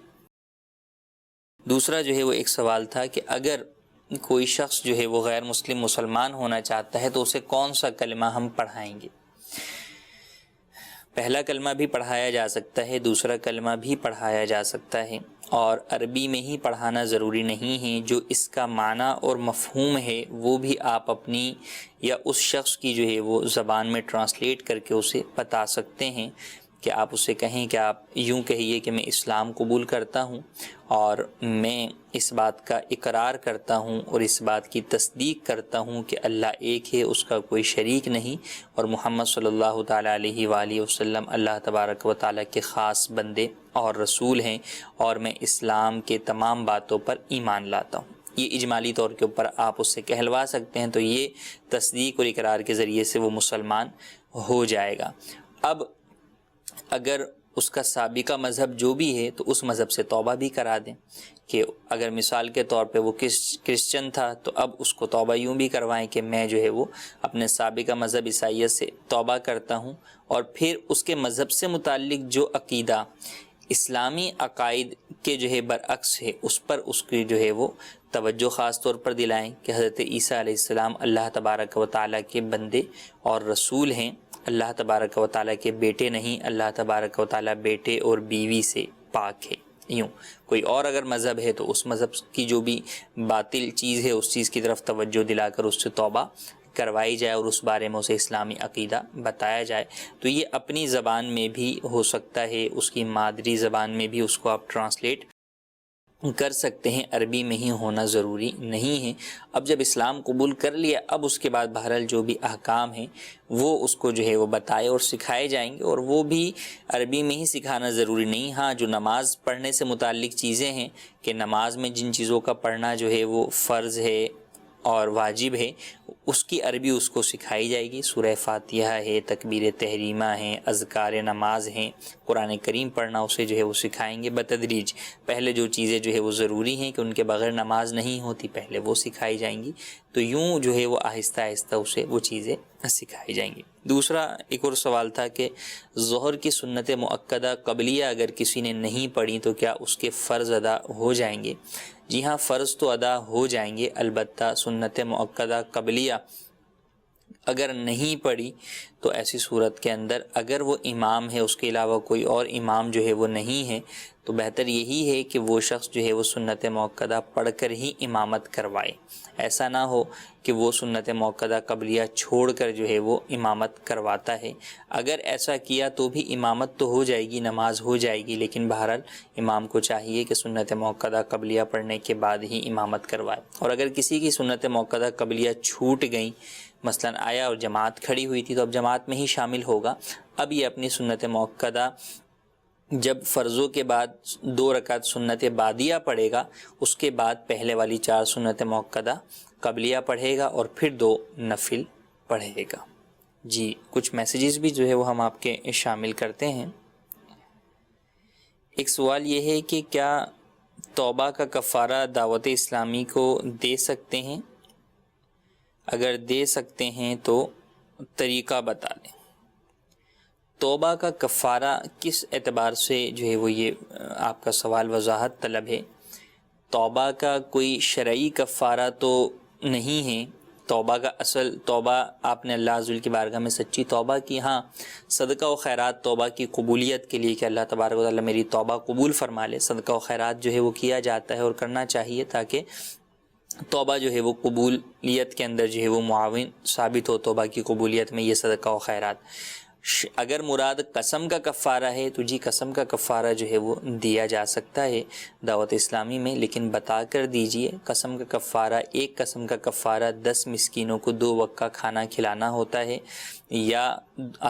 [SPEAKER 2] دوسرا جو ہے وہ ایک سوال تھا کہ اگر کوئی شخص جو ہے وہ غیر مسلم مسلمان ہونا چاہتا ہے تو اسے کون سا کلمہ ہم پڑھائیں گے؟ پہلا کلمہ بھی پڑھایا جا سکتا ہے، دوسرا کلمہ بھی پڑھایا جا سکتا ہے، اور عربی میں ہی پڑھانا ضروری نہیں ہے، جو اس کا معنی اور مفہوم ہے وہ بھی آپ اپنی یا اس شخص کی جو ہے وہ زبان میں ٹرانسلیٹ کر کے اسے بتا سکتے ہیں، کہ آپ اسے کہیں کہ آپ یوں کہیے کہ میں اسلام قبول کرتا ہوں اور میں اس بات کا اقرار کرتا ہوں اور اس بات کی تصدیق کرتا ہوں کہ اللہ ایک ہے، اس کا کوئی شریک نہیں، اور محمد صلی اللہ تعالیٰ علیہ وآلہ وسلم اللہ تبارک و تعالیٰ کے خاص بندے اور رسول ہیں، اور میں اسلام کے تمام باتوں پر ایمان لاتا ہوں۔ یہ اجمالی طور کے اوپر آپ اس سے کہلوا سکتے ہیں، تو یہ تصدیق اور اقرار کے ذریعے سے وہ مسلمان ہو جائے گا۔ اب اگر اس کا سابقہ مذہب جو بھی ہے تو اس مذہب سے توبہ بھی کرا دیں، کہ اگر مثال کے طور پہ وہ کرسچن تھا تو اب اس کو توبہ یوں بھی کروائیں کہ میں جو ہے وہ اپنے سابقہ مذہب عیسائیت سے توبہ کرتا ہوں، اور پھر اس کے مذہب سے متعلق جو عقیدہ اسلامی عقائد کے جو ہے برعکس ہے اس پر اس کی جو ہے وہ توجہ خاص طور پر دلائیں کہ حضرت عیسیٰ علیہ السلام اللہ تبارک و تعالیٰ کے بندے اور رسول ہیں، اللہ تبارک و تعالیٰ کے بیٹے نہیں، اللہ تبارک و تعالیٰ بیٹے اور بیوی سے پاک ہے۔ یوں کوئی اور اگر مذہب ہے تو اس مذہب کی جو بھی باطل چیز ہے اس چیز کی طرف توجہ دلا کر اس سے توبہ کروائی جائے اور اس بارے میں اسے اسلامی عقیدہ بتایا جائے۔ تو یہ اپنی زبان میں بھی ہو سکتا ہے، اس کی مادری زبان میں بھی اس کو آپ ٹرانسلیٹ کر سکتے ہیں، عربی میں ہی ہونا ضروری نہیں ہے۔ اب جب اسلام قبول کر لیا، اب اس کے بعد بہرحال جو بھی احکام ہیں وہ اس کو جو ہے وہ بتائے اور سکھائے جائیں گے، اور وہ بھی عربی میں ہی سکھانا ضروری نہیں۔ ہاں جو نماز پڑھنے سے متعلق چیزیں ہیں کہ نماز میں جن چیزوں کا پڑھنا جو ہے وہ فرض ہے اور واجب ہے، اس کی عربی اس کو سکھائی جائے گی۔ سورہ فاتحہ ہے، تکبیر تحریمہ ہیں، اذکار نماز ہیں، قرآن کریم پڑھنا اسے جو ہے وہ سکھائیں گے بتدریج۔ پہلے جو چیزیں جو ہے وہ ضروری ہیں کہ ان کے بغیر نماز نہیں ہوتی، پہلے وہ سکھائی جائیں گی، تو یوں جو ہے وہ آہستہ آہستہ اسے وہ چیزیں سکھائی جائیں گی۔ دوسرا ایک اور سوال تھا کہ ظہر کی سنت مؤکدہ قبلیہ اگر کسی نے نہیں پڑھی تو کیا اس کے فرض ادا ہو جائیں گے؟ جی ہاں، فرض تو ادا ہو جائیں گے، البتہ سنت مؤکدہ قبلیہ اگر نہیں پڑھی تو ایسی صورت کے اندر اگر وہ امام ہے، اس کے علاوہ کوئی اور امام جو ہے وہ نہیں ہے، تو بہتر یہی ہے کہ وہ شخص جو ہے وہ سنت مؤکدہ پڑھ کر ہی امامت کروائے۔ ایسا نہ ہو کہ وہ سنت مؤکدہ قبلیہ چھوڑ کر جو ہے وہ امامت کرواتا ہے۔ اگر ایسا کیا تو بھی امامت تو ہو جائے گی، نماز ہو جائے گی، لیکن بہرحال امام کو چاہیے کہ سنت مؤکدہ قبلیہ پڑھنے کے بعد ہی امامت کروائے۔ اور اگر کسی کی سنت مؤکدہ قبلیہ چھوٹ گئیں، مثلا آیا اور جماعت کھڑی ہوئی تھی تو اب جماعت میں ہی شامل ہوگا، اب یہ اپنی سنت مؤکدہ جب فرضوں کے بعد 2 رکعت سنت بعدیہ پڑھے گا، اس کے بعد پہلے والی 4 سنت مؤکدہ قبلیہ پڑھے گا اور پھر 2 نفل پڑھے گا۔ جی کچھ میسیجز بھی جو ہے وہ ہم آپ کے شامل کرتے ہیں۔ ایک سوال یہ ہے کہ کیا توبہ کا کفارہ دعوت اسلامی کو دے سکتے ہیں؟ اگر دے سکتے ہیں تو طریقہ بتا دیں۔ توبہ کا کفارہ کس اعتبار سے جو ہے وہ یہ آپ کا سوال وضاحت طلب ہے۔ توبہ کا کوئی شرعی کفارہ تو نہیں ہے، توبہ کا اصل توبہ آپ نے اللہ عز و جل کی بارگاہ میں سچی توبہ کی. ہاں صدقہ و خیرات توبہ کی قبولیت کے لیے کہ اللہ تبارک و تعالیٰ میری توبہ قبول فرما لے، صدقہ و خیرات جو ہے وہ کیا جاتا ہے اور کرنا چاہیے تاکہ توبہ جو ہے وہ قبولیت کے اندر جو ہے وہ معاون ثابت ہو توبہ کی قبولیت میں یہ صدقہ و خیرات. اگر مراد قسم کا کفارہ ہے تو جی قسم کا کفارہ جو ہے وہ دیا جا سکتا ہے دعوت اسلامی میں، لیکن بتا کر دیجئے قسم کا کفارہ، ایک قسم کا کفارہ 10 مسکینوں کو 2 وقت کا کھانا کھلانا ہوتا ہے، یا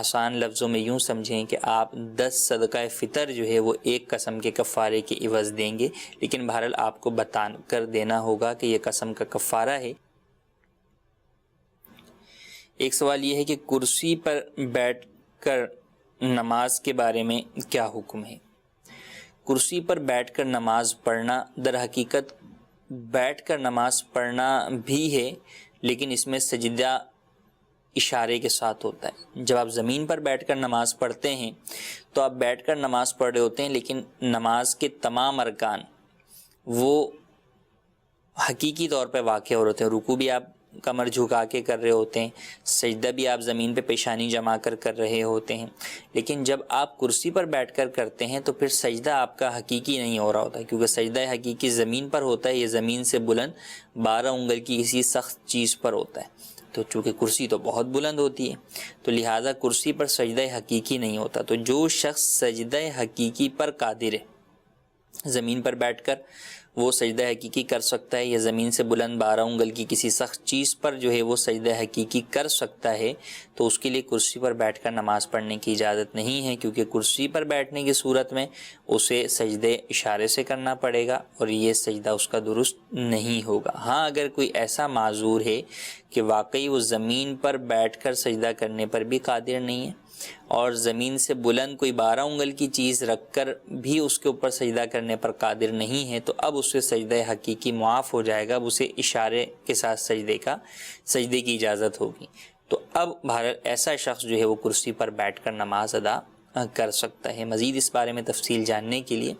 [SPEAKER 2] آسان لفظوں میں یوں سمجھیں کہ آپ 10 صدقہ فطر جو ہے وہ ایک قسم کے کفارے کے عوض دیں گے، لیکن بہرحال آپ کو بتا کر دینا ہوگا کہ یہ قسم کا کفارہ ہے. ایک سوال یہ ہے کہ کرسی پر بیٹھ کر نماز کے بارے میں کیا حکم ہے؟ کرسی پر بیٹھ کر نماز پڑھنا در حقیقت بیٹھ کر نماز پڑھنا بھی ہے، لیکن اس میں سجدہ اشارے کے ساتھ ہوتا ہے. جب آپ زمین پر بیٹھ کر نماز پڑھتے ہیں تو آپ بیٹھ کر نماز پڑھ رہے ہوتے ہیں، لیکن نماز کے تمام ارکان وہ حقیقی طور پہ واقع ہو رہے ہیں. رکوع بھی آپ کمر جھکا کے کر رہے ہوتے ہیں، سجدہ بھی آپ زمین پہ پیشانی جما کر رہے ہوتے ہیں، لیکن جب آپ کرسی پر بیٹھ کر کرتے ہیں تو پھر سجدہ آپ کا حقیقی نہیں ہو رہا ہوتا، کیونکہ سجدہ حقیقی زمین پر ہوتا ہے. یہ زمین سے بلند 12 انگل کی کسی سخت چیز پر ہوتا ہے. تو چونکہ کرسی تو بہت بلند ہوتی ہے تو لہٰذا کرسی پر سجدہ حقیقی نہیں ہوتا. تو جو شخص سجدہ حقیقی پر قادر ہے زمین پر بیٹھ کر وہ سجدہ حقیقی کر سکتا ہے، یا زمین سے بلند 12 انگل کی کسی سخت چیز پر جو ہے وہ سجدہ حقیقی کر سکتا ہے، تو اس کے لیے کرسی پر بیٹھ کر نماز پڑھنے کی اجازت نہیں ہے، کیونکہ کرسی پر بیٹھنے کی صورت میں اسے سجدے اشارے سے کرنا پڑے گا اور یہ سجدہ اس کا درست نہیں ہوگا. ہاں اگر کوئی ایسا معذور ہے کہ واقعی وہ زمین پر بیٹھ کر سجدہ کرنے پر بھی قادر نہیں ہے اور زمین سے بلند کوئی 12 انگل کی چیز رکھ کر بھی اس کے اوپر سجدہ کرنے پر قادر نہیں ہے، تو اب اسے سجدہ حقیقی معاف ہو جائے گا، اب اسے اشارے کے ساتھ سجدے کی اجازت ہوگی. تو اب بہرحال ایسا شخص جو ہے وہ کرسی پر بیٹھ کر نماز ادا کر سکتا ہے. مزید اس بارے میں تفصیل جاننے کے لیے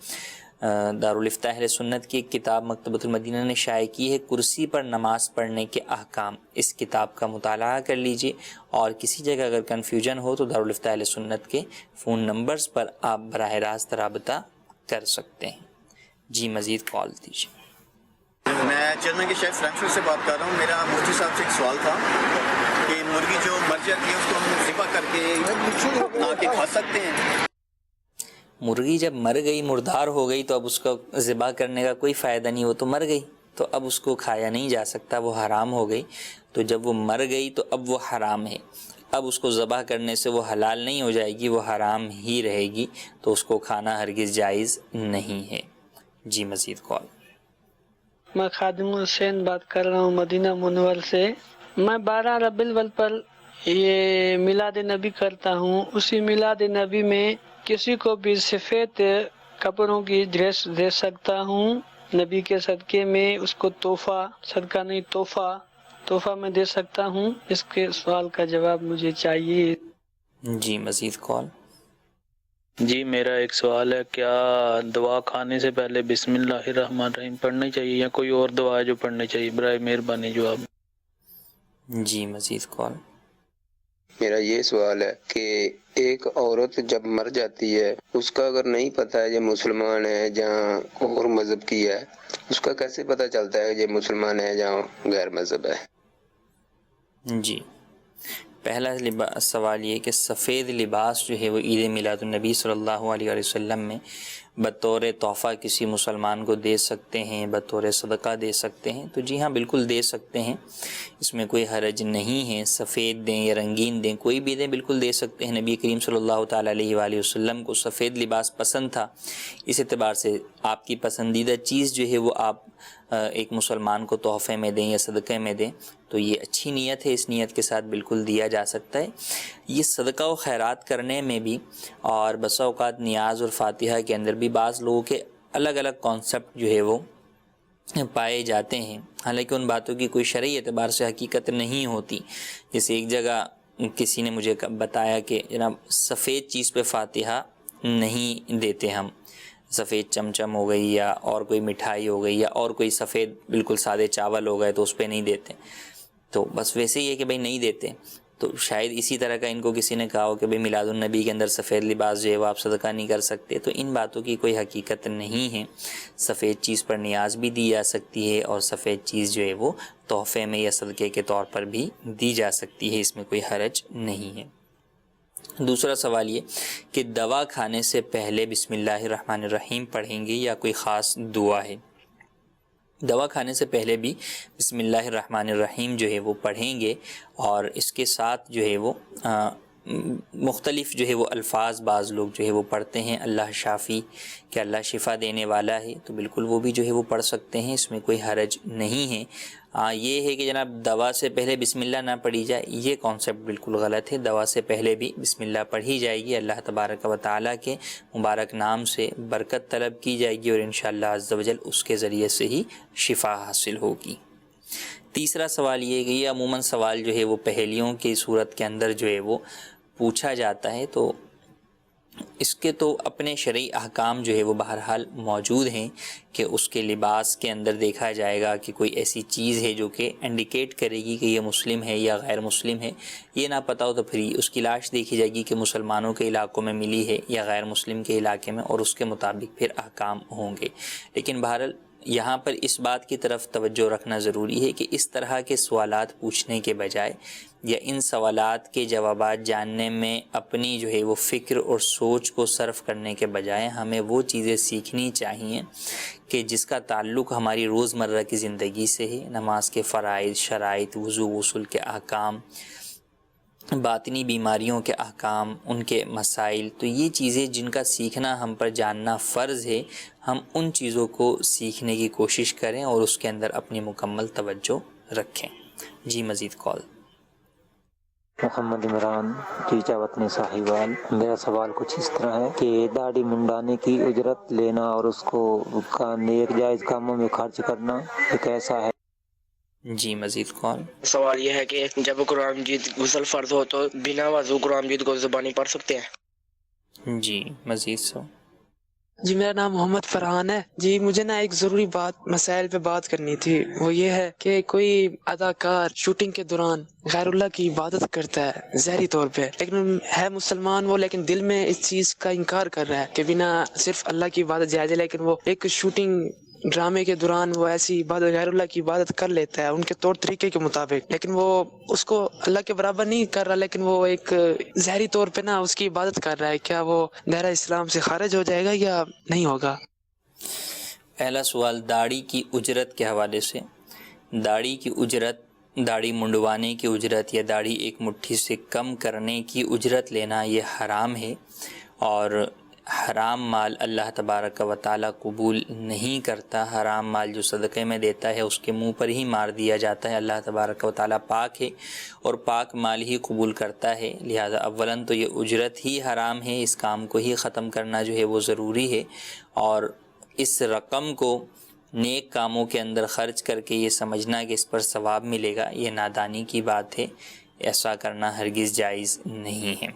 [SPEAKER 2] دارالفتاح اہل سنت کی ایک کتاب مکتبۃ المدینہ نے شائع کی ہے کرسی پر نماز پڑھنے کے احکام. اس کتاب کا مطالعہ کر لیجئے، اور کسی جگہ اگر کنفیوژن ہو تو دارالفتاح اہل سنت کے فون نمبرز پر آپ براہ راست رابطہ کر سکتے ہیں. جی مزید کال دیجیے.
[SPEAKER 10] میں چیئرمین کے شیخ فرینکفرٹ سے بات کر رہا ہوں. میرا مفتی صاحب سے ایک سوال تھا کہ مرغی جو مر جاتی ہے اس کو ہم ذبح کر کے بنا کے کھا سکتے ہیں؟
[SPEAKER 2] مرغی جب مر گئی، مردار ہو گئی، تو اب اس کو ذبح کرنے کا کوئی فائدہ نہیں، وہ تو مر گئی، تو اب اس کو کھایا نہیں جا سکتا، وہ حرام ہو گئی. تو جب وہ مر گئی تو اب وہ حرام ہے، اب اس کو ذبح کرنے سے وہ حلال نہیں ہو جائے گی، وہ حرام ہی رہے گی، تو اس کو کھانا ہرگز جائز نہیں ہے. جی مزید کال.
[SPEAKER 11] میں خادم حسین بات کر رہا ہوں مدینہ منور سے. میں 12 ربیع الاول پر یہ میلاد نبی کرتا ہوں. اسی میلاد نبی میں کسی کو بھی سفید کپڑوں کی ڈریس دے سکتا ہوں نبی کے صدقے میں، اس کو تحفہ، صدقہ نہیں تحفہ میں دے سکتا ہوں؟ اس کے سوال کا جواب مجھے چاہیے.
[SPEAKER 2] جی مزید کال.
[SPEAKER 4] جی میرا ایک سوال ہے، کیا دعا کھانے سے پہلے بسم اللہ الرحمن الرحیم پڑھنی چاہیے یا کوئی اور دعا ہے جو پڑھنی چاہیے؟ برائے مہربانی جواب.
[SPEAKER 2] جی مزید کال.
[SPEAKER 12] میرا یہ سوال ہے کہ ایک عورت جب مر جاتی ہے اس کا اگر نہیں پتہ ہے یہ مسلمان ہے جہاں اور مذہب کی ہے، اس کا کیسے پتہ چلتا ہے یہ مسلمان ہے جہاں غیر مذہب ہے؟
[SPEAKER 2] جی پہلا سوال یہ کہ سفید لباس جو ہے وہ عید میلاد النبی صلی اللہ علیہ وسلم میں بطور تحفہ کسی مسلمان کو دے سکتے ہیں، بطور صدقہ دے سکتے ہیں؟ تو جی ہاں بالکل دے سکتے ہیں، اس میں کوئی حرج نہیں ہے. سفید دیں یا رنگین دیں، کوئی بھی دیں، بالکل دے سکتے ہیں. نبی کریم صلی اللہ تعالیٰ علیہ وآلہ وسلم کو سفید لباس پسند تھا، اس اعتبار سے آپ کی پسندیدہ چیز جو ہے وہ آپ ایک مسلمان کو تحفے میں دیں یا صدقے میں دیں تو یہ اچھی نیت ہے، اس نیت کے ساتھ بالکل دیا جا سکتا ہے. یہ صدقہ و خیرات کرنے میں بھی اور بسا اوقات نیاز اور فاتحہ کے اندر بھی بعض لوگوں کے الگ الگ کانسیپٹ جو ہے وہ پائے جاتے ہیں، حالانکہ ان باتوں کی کوئی شرعی اعتبار سے حقیقت نہیں ہوتی. جیسے ایک جگہ کسی نے مجھے بتایا کہ جناب سفید چیز پہ فاتحہ نہیں دیتے ہم، سفید چمچم ہو گئی یا اور کوئی مٹھائی ہو گئی یا اور کوئی سفید بالکل سادے چاول ہو گئے تو اس پہ نہیں دیتے. تو بس ویسے ہی ہے کہ بھائی نہیں دیتے. تو شاید اسی طرح کا ان کو کسی نے کہا ہو کہ بھئی میلاد النبی کے اندر سفید لباس جو ہے وہ آپ صدقہ نہیں کر سکتے. تو ان باتوں کی کوئی حقیقت نہیں ہے. سفید چیز پر نیاز بھی دی جا سکتی ہے اور سفید چیز جو ہے وہ تحفے میں یا صدقے کے طور پر بھی دی جا سکتی ہے، اس میں کوئی حرج نہیں ہے. دوسرا سوال یہ کہ دوا کھانے سے پہلے بسم اللہ الرحمن الرحیم پڑھیں گے یا کوئی خاص دعا ہے؟ دوا کھانے سے پہلے بھی بسم اللہ الرحمن الرحیم جو ہے وہ پڑھیں گے، اور اس کے ساتھ جو ہے وہ مختلف جو ہے وہ الفاظ بعض لوگ جو ہے وہ پڑھتے ہیں، اللہ شافی کہ اللہ شفا دینے والا ہے، تو بالکل وہ بھی جو ہے وہ پڑھ سکتے ہیں، اس میں کوئی حرج نہیں ہے. یہ ہے کہ جناب دوا سے پہلے بسم اللہ نہ پڑھی جائے، یہ کانسیپٹ بالکل غلط ہے. دوا سے پہلے بھی بسم اللہ پڑھی جائے گی، اللہ تبارک و تعالیٰ کے مبارک نام سے برکت طلب کی جائے گی، اور انشاءاللہ عز و جل اس کے ذریعے سے ہی شفا حاصل ہوگی. تیسرا سوال یہ ہے کہ یہ عموماً سوال جو ہے وہ پہیلیوں کی صورت کے اندر جو ہے وہ پوچھا جاتا ہے، تو اس کے تو اپنے شرعی احکام جو ہے وہ بہرحال موجود ہیں کہ اس کے لباس کے اندر دیکھا جائے گا کہ کوئی ایسی چیز ہے جو کہ انڈیکیٹ کرے گی کہ یہ مسلم ہے یا غیر مسلم ہے. یہ نہ پتہ ہو تو پھر اس کی لاش دیکھی جائے گی کہ مسلمانوں کے علاقوں میں ملی ہے یا غیر مسلم کے علاقے میں، اور اس کے مطابق پھر احکام ہوں گے. لیکن بہرحال یہاں پر اس بات کی طرف توجہ رکھنا ضروری ہے کہ اس طرح کے سوالات پوچھنے کے بجائے یا ان سوالات کے جوابات جاننے میں اپنی جو ہے وہ فکر اور سوچ کو صرف کرنے کے بجائے ہمیں وہ چیزیں سیکھنی چاہیے کہ جس کا تعلق ہماری روزمرہ کی زندگی سے ہے. نماز کے فرائض، شرائط، وضو غسل کے احکام، باطنی بیماریوں کے احکام، ان کے مسائل. تو یہ چیزیں جن کا سیکھنا ہم پر جاننا فرض ہے، ہم ان چیزوں کو سیکھنے کی کوشش کریں اور اس کے اندر اپنی مکمل توجہ رکھیں. جی مزید کال.
[SPEAKER 13] محمد عمران ٹیچا وطنی صاحبال. میرا سوال کچھ اس طرح ہے کہ داڑھی منڈانے کی اجرت لینا اور اس کو نیک جائز کاموں میں خرچ کرنا یہ کیسا ہے؟
[SPEAKER 2] جی مزید کال.
[SPEAKER 14] سوال یہ ہے کہ جب قرآن مجید غسل فرض ہو تو بنا وضو قرآن مجید کو زبانی پڑھ سکتے ہیں؟
[SPEAKER 2] جی مزید سو.
[SPEAKER 15] جی میرا نام محمد فرحان ہے. جی مجھے نا ایک ضروری مسائل پہ بات کرنی تھی. وہ یہ ہے کہ کوئی اداکار شوٹنگ کے دوران غیر اللہ کی عبادت کرتا ہے ظاہری طور پہ، لیکن ہے مسلمان وہ، لیکن دل میں اس چیز کا انکار کر رہا ہے کہ بنا صرف اللہ کی عبادت جائز ہے، لیکن وہ ایک شوٹنگ ڈرامے کے دوران وہ ایسی عبادت غیر اللہ کی عبادت کر لیتا ہے ان کے طور طریقے کے مطابق، لیکن وہ اس کو اللہ کے برابر نہیں کر رہا، لیکن وہ ایک ظاہری طور پہ نا اس کی عبادت کر رہا ہے. کیا وہ دائرہ اسلام سے خارج ہو جائے گا یا نہیں ہوگا؟
[SPEAKER 2] پہلا سوال داڑھی کی اجرت کے حوالے سے. داڑھی کی اجرت، داڑھی منڈوانے کی اجرت یا داڑھی ایک مٹھی سے کم کرنے کی اجرت لینا یہ حرام ہے، اور حرام مال اللہ تبارک و تعالیٰ قبول نہیں کرتا. حرام مال جو صدقے میں دیتا ہے اس کے منہ پر ہی مار دیا جاتا ہے. اللہ تبارک و تعالیٰ پاک ہے اور پاک مال ہی قبول کرتا ہے، لہذا اولاً تو یہ اجرت ہی حرام ہے. اس کام کو ہی ختم کرنا جو ہے وہ ضروری ہے، اور اس رقم کو نیک کاموں کے اندر خرچ کر کے یہ سمجھنا کہ اس پر ثواب ملے گا، یہ نادانی کی بات ہے. ایسا کرنا ہرگز جائز نہیں ہے.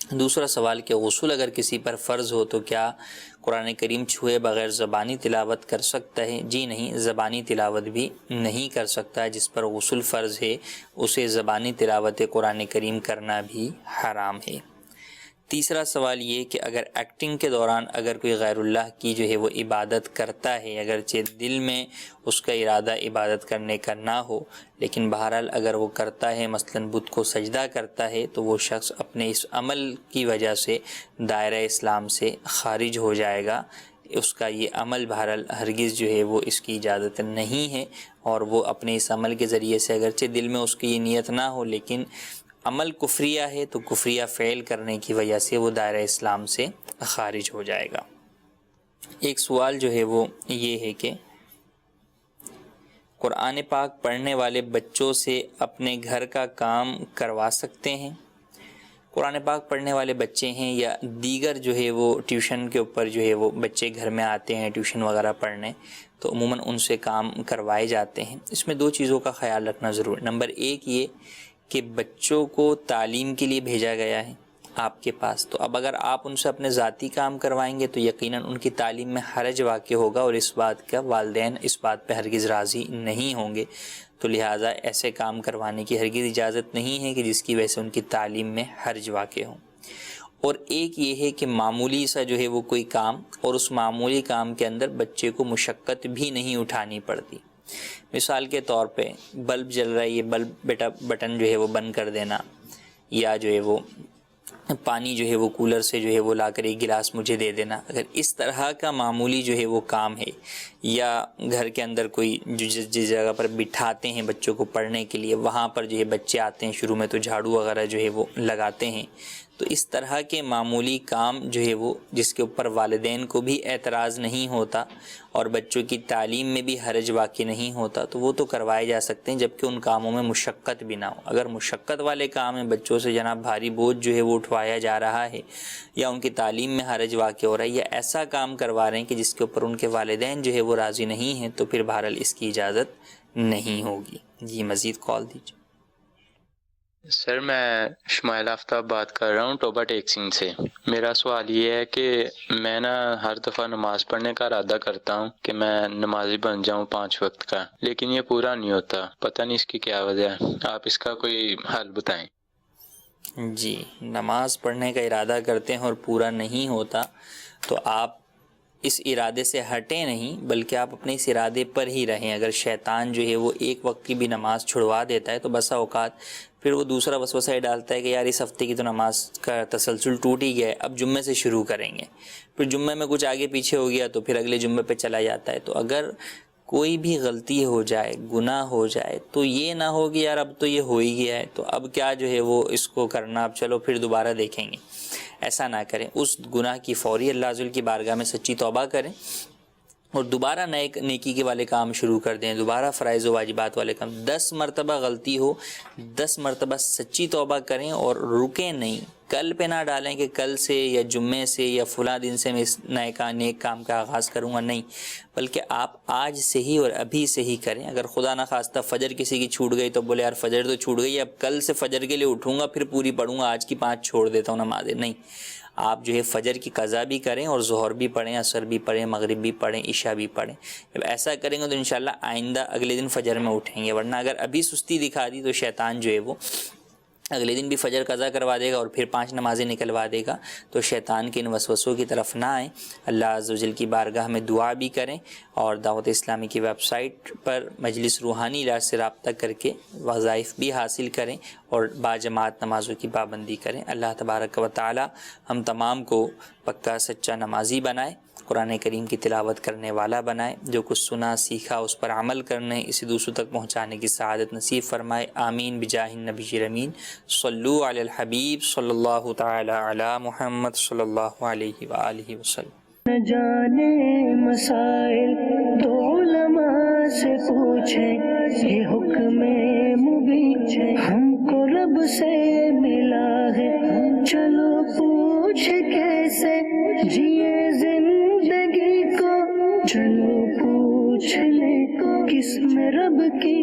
[SPEAKER 2] دوسرا سوال کہ غسل اگر کسی پر فرض ہو تو کیا قرآن کریم چھوئے بغیر زبانی تلاوت کر سکتا ہے؟ جی نہیں، زبانی تلاوت بھی نہیں کر سکتا. جس پر غسل فرض ہے اسے زبانی تلاوت قرآن کریم کرنا بھی حرام ہے. تیسرا سوال یہ کہ اگر ایکٹنگ کے دوران اگر کوئی غیر اللہ کی جو ہے وہ عبادت کرتا ہے، اگرچہ دل میں اس کا ارادہ عبادت کرنے کا نہ ہو، لیکن بہرحال اگر وہ کرتا ہے، مثلاً بت کو سجدہ کرتا ہے، تو وہ شخص اپنے اس عمل کی وجہ سے دائرہ اسلام سے خارج ہو جائے گا. اس کا یہ عمل بہرحال ہرگز جو ہے وہ اس کی اجازت نہیں ہے، اور وہ اپنے اس عمل کے ذریعے سے اگرچہ دل میں اس کی یہ نیت نہ ہو لیکن عمل کفریہ ہے تو کفریہ فعل کرنے کی وجہ سے وہ دائرہ اسلام سے خارج ہو جائے گا. ایک سوال جو ہے وہ یہ ہے کہ قرآن پاک پڑھنے والے بچوں سے اپنے گھر کا کام کروا سکتے ہیں؟ قرآن پاک پڑھنے والے بچے ہیں یا دیگر جو ہے وہ ٹیوشن کے اوپر جو ہے وہ بچے گھر میں آتے ہیں ٹیوشن وغیرہ پڑھنے، تو عموماً ان سے کام کروائے جاتے ہیں. اس میں دو چیزوں کا خیال رکھنا ضرور. نمبر ایک یہ کہ بچوں کو تعلیم کے لیے بھیجا گیا ہے آپ کے پاس، تو اب اگر آپ ان سے اپنے ذاتی کام کروائیں گے تو یقیناً ان کی تعلیم میں حرج واقع ہوگا، اور اس بات کا والدین اس بات پہ ہرگز راضی نہیں ہوں گے. تو لہٰذا ایسے کام کروانے کی ہرگز اجازت نہیں ہے کہ جس کی وجہ سے ان کی تعلیم میں حرج واقع ہو۔ اور ایک یہ ہے کہ معمولی سا جو ہے وہ کوئی کام، اور اس معمولی کام کے اندر بچے کو مشقت بھی نہیں اٹھانی پڑتی۔ مثال کے طور پہ بلب جل رہا ہے، یہ بلب بیٹا بٹن جو ہے وہ بند کر دینا، یا جو ہے وہ پانی جو ہے وہ کولر سے جو ہے وہ لا کر ایک گلاس مجھے دے دینا۔ اگر اس طرح کا معمولی جو ہے وہ کام ہے، یا گھر کے اندر کوئی جو جس جگہ پر بٹھاتے ہیں بچوں کو پڑھنے کے لیے، وہاں پر جو ہے بچے آتے ہیں شروع میں تو جھاڑو وغیرہ جو ہے وہ لگاتے ہیں، تو اس طرح کے معمولی کام جو ہے وہ جس کے اوپر والدین کو بھی اعتراض نہیں ہوتا اور بچوں کی تعلیم میں بھی حرج واقع نہیں ہوتا، تو وہ تو کروائے جا سکتے ہیں، جبکہ ان کاموں میں مشقت بھی نہ ہو۔ اگر مشقت والے کام ہیں، بچوں سے جناب بھاری بوجھ جو ہے وہ اٹھوایا جا رہا ہے، یا ان کی تعلیم میں حرج واقع ہو رہا ہے، یا ایسا کام کروا رہے ہیں کہ جس کے اوپر ان کے والدین جو ہے وہ راضی نہیں ہیں، تو پھر بہرحال اس کی اجازت نہیں ہوگی۔ جی مزید کال دیجیے۔
[SPEAKER 4] سر میں شمائل آفتاب بات کر رہا ہوں ٹوبا ٹیکسنگ سے۔ میرا سوال یہ ہے کہ میں ہر دفعہ نماز پڑھنے کا ارادہ کرتا ہوں کہ میں نمازی بن جاؤں 5 وقت کا، لیکن یہ پورا نہیں ہوتا، پتہ نہیں اس کی کیا وجہ ہے، آپ اس کا کوئی حل بتائیں۔
[SPEAKER 2] جی، نماز پڑھنے کا ارادہ کرتے ہیں اور پورا نہیں ہوتا، تو آپ اس ارادے سے ہٹیں نہیں، بلکہ آپ اپنے اس ارادے پر ہی رہیں۔ اگر شیطان جو ہے وہ ایک وقت کی بھی نماز چھڑوا دیتا ہے تو بسا اوقات پھر وہ دوسرا وسوسہ یہ ڈالتا ہے کہ یار اس ہفتے کی تو نماز کا تسلسل ٹوٹ ہی گیا ہے، اب جمعے سے شروع کریں گے، پھر جمعے میں کچھ آگے پیچھے ہو گیا تو پھر اگلے جمعے پہ چلا جاتا ہے۔ تو اگر کوئی بھی غلطی ہو جائے، گناہ ہو جائے، تو یہ نہ ہو کہ یار اب تو یہ ہو ہی گیا ہے تو اب کیا جو ہے وہ اس کو کرنا، اب چلو پھر دوبارہ دیکھیں گے، ایسا نہ کریں۔ اس گناہ کی فوری اللہ عز و جل کی بارگاہ میں سچی توبہ کریں اور دوبارہ نئے نیکی کے والے کام شروع کر دیں، دوبارہ فرائض و واجبات والے کام۔ 10 مرتبہ غلطی ہو، 10 مرتبہ سچی توبہ کریں اور رکیں نہیں۔ کل پہ نہ ڈالیں کہ کل سے یا جمعے سے یا فلاں دن سے میں اس نیک کام کا آغاز کروں گا، نہیں، بلکہ آپ آج سے ہی اور ابھی سے ہی کریں۔ اگر خدا نہ خواستہ فجر کسی کی چھوٹ گئی تو بولے یار فجر تو چھوٹ گئی، اب کل سے فجر کے لیے اٹھوں گا، پھر پوری پڑھوں گا، آج کی 5 چھوڑ دیتا ہوں نمازیں، نہیں۔ آپ جو ہے فجر کی قضا بھی کریں اور ظہر بھی پڑھیں، عصر بھی پڑھیں، مغرب بھی پڑھیں، عشاء بھی پڑھیں۔ جب ایسا کریں گے تو انشاءاللہ آئندہ اگلے دن فجر میں اٹھیں گے، ورنہ اگر ابھی سستی دکھا دی تو شیطان جو ہے وہ اگلے دن بھی فجر قضا کروا دے گا اور پھر 5 نمازیں نکلوا دے گا۔ تو شیطان کے ان وسوسوں کی طرف نہ آئیں، اللہ عز و جل کی بارگاہ میں دعا بھی کریں، اور دعوت اسلامی کی ویب سائٹ پر مجلس روحانی علاج سے رابطہ کر کے وظائف بھی حاصل کریں اور باجماعت نمازوں کی پابندی کریں۔ اللہ تبارک و تعالی ہم تمام کو پکا سچا نمازی بنائے، قرآن کریم کی تلاوت کرنے والا بنائے، جو کچھ سنا سیکھا اس پر عمل کرنے، اسے دوسروں تک پہنچانے کی سعادت نصیب فرمائے، آمین بجاہ النبی الامین۔ صلو علی الحبیب صلی اللہ تعالی علی محمد صلی اللہ علیہ وآلہ وسلم۔
[SPEAKER 1] نہ جانے مسائل تو علماء سے پوچھیں، یہ حکم مبین ہم کو رب سے ملا ہے، چلو پوچھ کیسے جیے زندگی کو، چلو پوچھ لے کس میں رب کی